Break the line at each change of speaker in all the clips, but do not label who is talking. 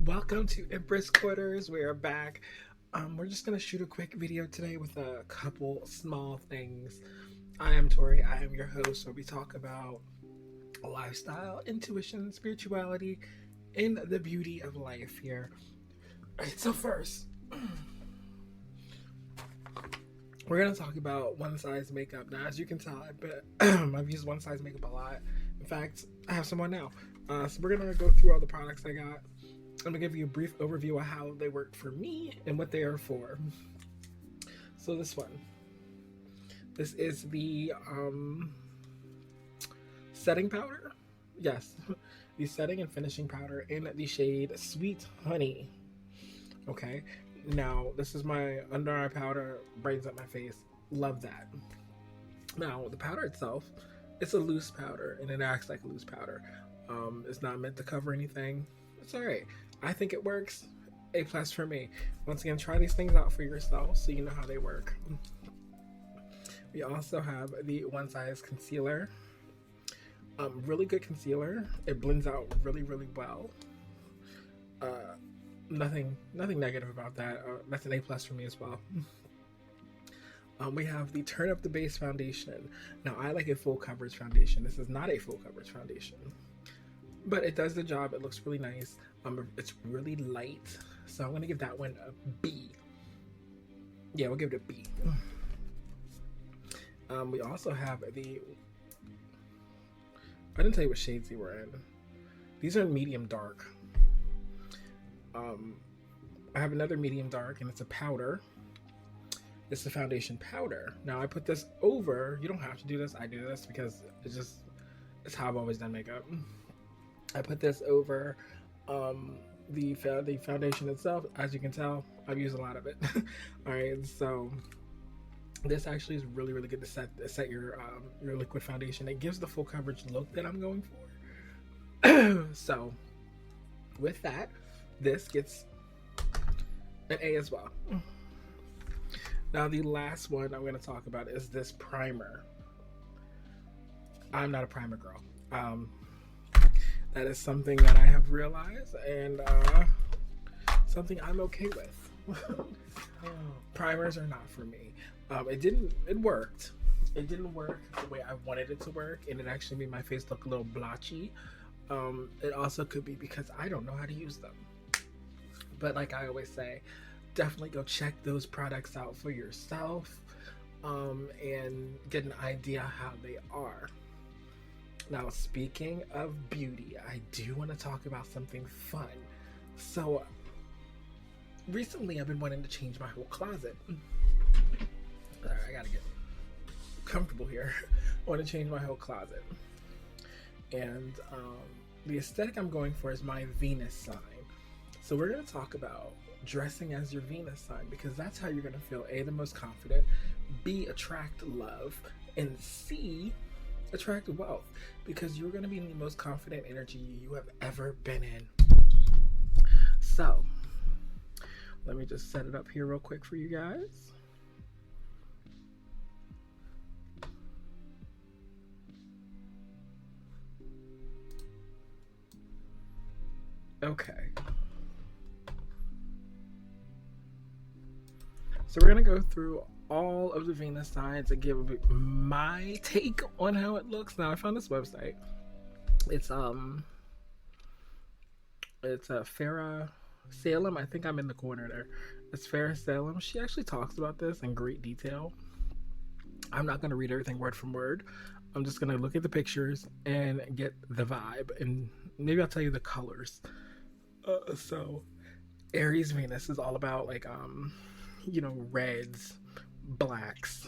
Welcome to Empress Quarters. We are back. We're just gonna shoot a quick video today with a couple small things. I am Tori. I am your host, where we talk about lifestyle, intuition, spirituality, and the beauty of life here. Alright, so first, we're gonna talk about one size makeup. Now, as you can tell, I've used one size makeup a lot. In fact, I have some on now. So we're gonna go through all the products I got. I'm gonna give you a brief overview of how they work for me and what they are for. So this is the setting powder. Yes, the setting and finishing powder in the shade Sweet Honey. Okay, now this is my under eye powder, brightens up my face. Love that. Now the powder itself, it's a loose powder and it acts like a loose powder. It's not meant to cover anything. It's all right. I think it works. A plus for me. Once again, try these things out for yourself so you know how they work. We also have the one size concealer. Really good concealer. It blends out really, really well. Nothing negative about that. That's an A plus for me as well. We have the Turn Up the Base foundation. Now, I like a full coverage foundation. This is not a full coverage foundation, but it does the job. It looks really nice. It's really light, so I'm gonna give that one a B. Yeah, we'll give it a B. We also have the. I didn't tell you what shades they were in. These are medium dark. I have another medium dark, and it's a powder. It's a foundation powder. Now I put this over. You don't have to do this. I do this because it's how I've always done makeup. I put this over the foundation itself. As you can tell, I've used a lot of it. All right, so this actually is really, really good to set your liquid foundation. It gives the full coverage look that I'm going for. So with that, this gets an A as well. Now the last one I'm going to talk about is this primer. I'm not a primer girl. That is something that I have realized, and something I'm okay with. Primers are not for me. It worked. It didn't work the way I wanted it to work, and it actually made my face look a little blotchy. It also could be because I don't know how to use them. But like I always say, definitely go check those products out for yourself, and get an idea how they are. Now, speaking of beauty, I do want to talk about something fun. So, recently I've been wanting to change my whole closet. Alright, I gotta get comfortable here. I want to change my whole closet. And the aesthetic I'm going for is my Venus sign. So we're going to talk about dressing as your Venus sign, because that's how you're going to feel A, the most confident, B, attract love, and C, attract wealth, because you're going to be in the most confident energy you have ever been in. So let me just set it up here real quick for you guys. Okay, so we're going to go through all of the Venus signs and give my take on how it looks. Now, I found this website. It's Farrah Salem. I think I'm in the corner there. It's Farrah Salem. She actually talks about this in great detail. I'm not going to read everything word from word. I'm just going to look at the pictures and get the vibe, and maybe I'll tell you the colors. So Aries Venus is all about like reds, blacks,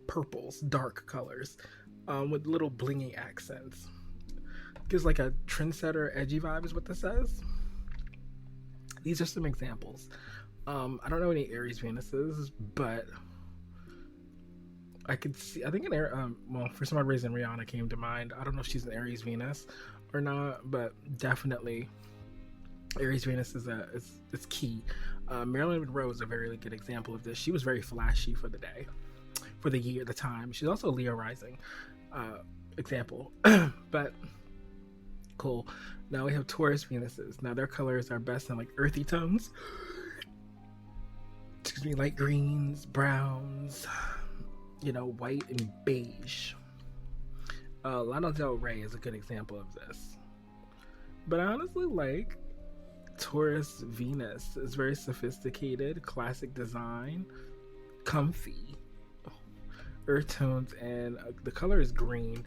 purples, dark colors, with little blingy accents. Gives like a trendsetter, edgy vibe is what this says. These are some examples. I don't know any Aries Venuses, but I could see. I think for some odd reason Rihanna came to mind. I don't know if she's an Aries Venus or not, but definitely Aries Venus is key. Marilyn Monroe is a very good example of this. She was very flashy for the day, for the year, the time. She's also a Leo rising example. But Cool. Now we have Taurus Venuses. Now their colors are best in like earthy tones. Excuse me, light greens, browns, white and beige. Lana Del Rey is a good example of this. But I honestly like Taurus Venus. It's very sophisticated, classic design, comfy, earth tones, and the color is green.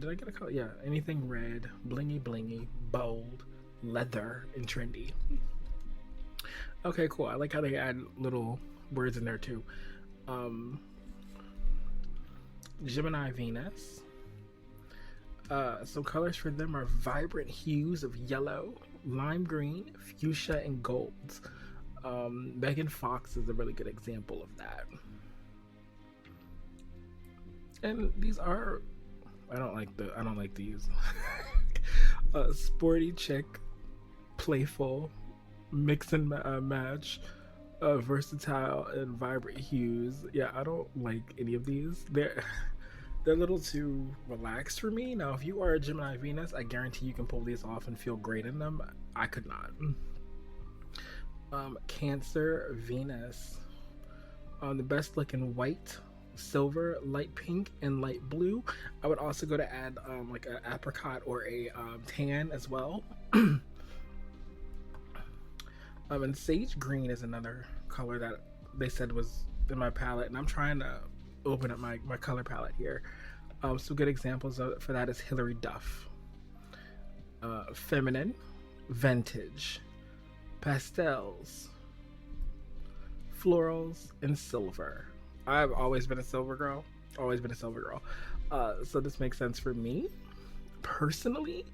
Did I get a color? Yeah, anything red, blingy, bold, leather, and trendy. Okay, cool. I like how they add little words in there too. Gemini Venus. Some colors for them are vibrant hues of yellow, lime green, fuchsia, and golds. Megan Fox is a really good example of that. And these are, I don't like these. Sporty chick, playful, mix and match, versatile and vibrant hues. Yeah, I don't like any of these. They're a little too relaxed for me. Now, if you are a Gemini Venus, I guarantee you can pull these off and feel great in them. I could not. Cancer Venus. The best looking white, silver, light pink, and light blue. I would also go to add like an apricot or a tan as well. And sage green is another color that they said was in my palette, and I'm trying to open up my color palette here. Some good examples for that is Hilary Duff, feminine, vintage, pastels, florals, and silver. I've always been a silver girl. So this makes sense for me personally.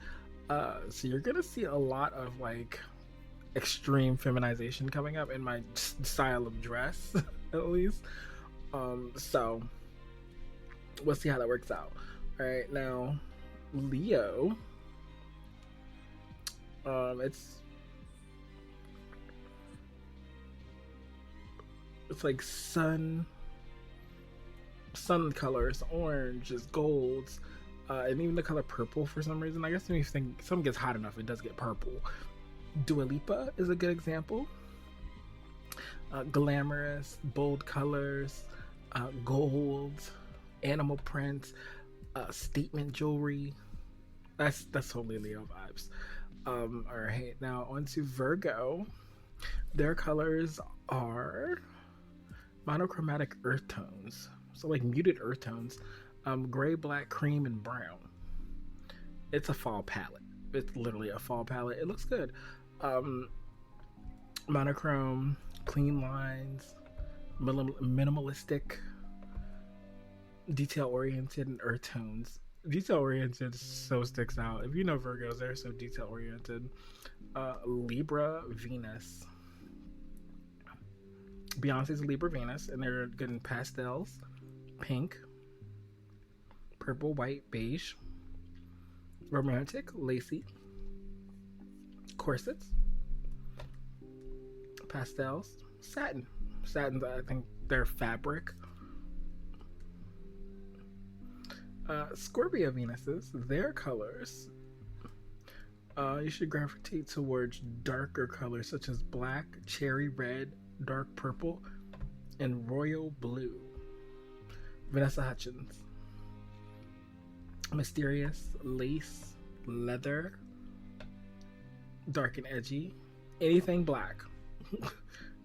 So you're gonna see a lot of like extreme feminization coming up in my style of dress, at least. So we'll see how that works out. All right, now Leo. It's like sun colors, oranges, golds, and even the color purple for some reason. I guess when you think something gets hot enough, it does get purple. Dua Lipa is a good example. Glamorous, bold colors, gold, animal prints, statement jewelry. That's totally Leo vibes. All right, now on to Virgo. Their colors are monochromatic earth tones, so like muted earth tones, gray, black, cream, and brown. It's a fall palette. It's literally a fall palette. It looks good. Monochrome, clean lines, minimalistic, detail oriented, and earth tones. Detail oriented so sticks out. If you know Virgos, they're so detail oriented. Libra Venus. Beyonce's Libra Venus, and they're good in pastels, pink, purple, white, beige, romantic, lacy, corsets, pastels, satin. Satins, I think they're fabric. Scorpio Venuses, their colors, you should gravitate towards darker colors such as black, cherry red, dark purple, and royal blue. Vanessa Hudgens. Mysterious, lace, leather, dark and edgy, anything black.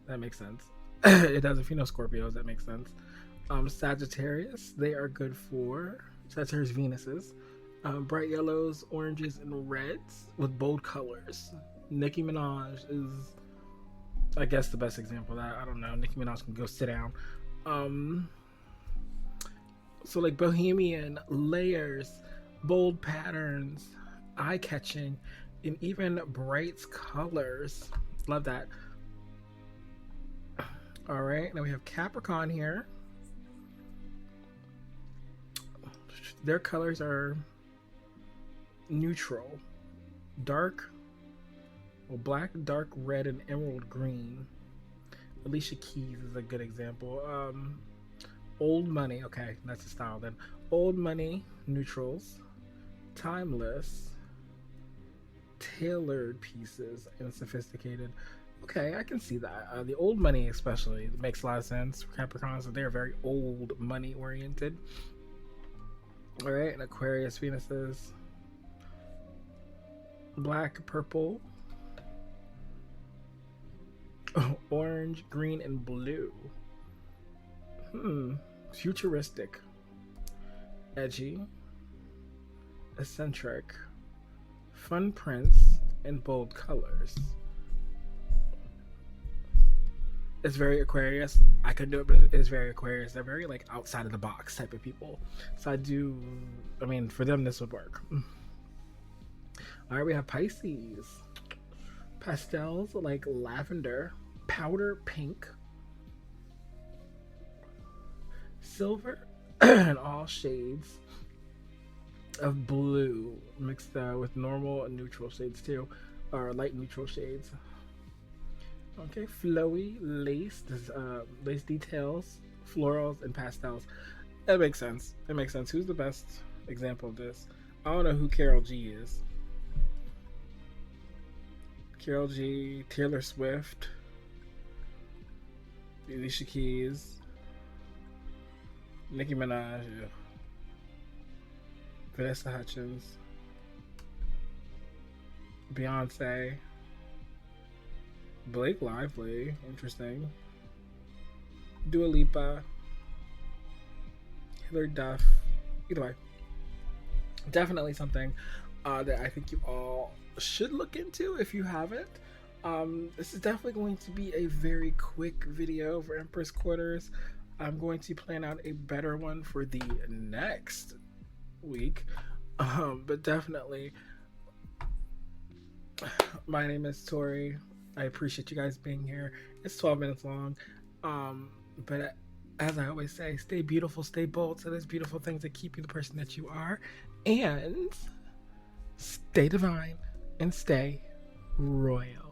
That makes sense. It does. If you know Scorpios, that makes sense. Sagittarius, they are good for Sagittarius Venuses. Bright yellows, oranges, and reds with bold colors. Nicki Minaj is, I guess, the best example of that. I don't know. Nicki Minaj can go sit down. So like bohemian, layers, bold patterns, eye-catching, and even bright colors. Love that. All right, now we have Capricorn here. Their colors are neutral, dark, black, dark red, and emerald green. Alicia Keys is a good example. Old Money, okay, that's the style then. Old Money, neutrals, timeless, tailored pieces and sophisticated. Okay, I can see that. The old money, especially, makes a lot of sense for Capricorns. So they're very old money oriented. All right, and Aquarius Venuses, black, purple, orange, green, and blue. Futuristic, edgy, eccentric, fun prints, and bold colors. It's very Aquarius. I could do it, but it's very Aquarius. They're very like outside of the box type of people. So I mean, for them, this would work. All right, we have Pisces. Pastels like lavender, powder pink, silver, and all shades of blue mixed with normal and neutral shades too, or light neutral shades. Okay, flowy lace, lace details, florals, and pastels. That makes sense. It makes sense. Who's the best example of this? I don't know who Carol G is. Carol G, Taylor Swift, Alicia Keys, Nicki Minaj, Vanessa Hudgens, Beyonce, Blake Lively, interesting, Dua Lipa, Hilary Duff. Either way, definitely something that I think you all should look into if you haven't. This is definitely going to be a very quick video for Empress Quarters. I'm going to plan out a better one for the next week, but definitely, my name is Tori. I appreciate you guys being here. It's 12 minutes long, but as I always say, stay beautiful, stay bold, so there's beautiful things that keep you the person that you are, and stay divine and stay royal.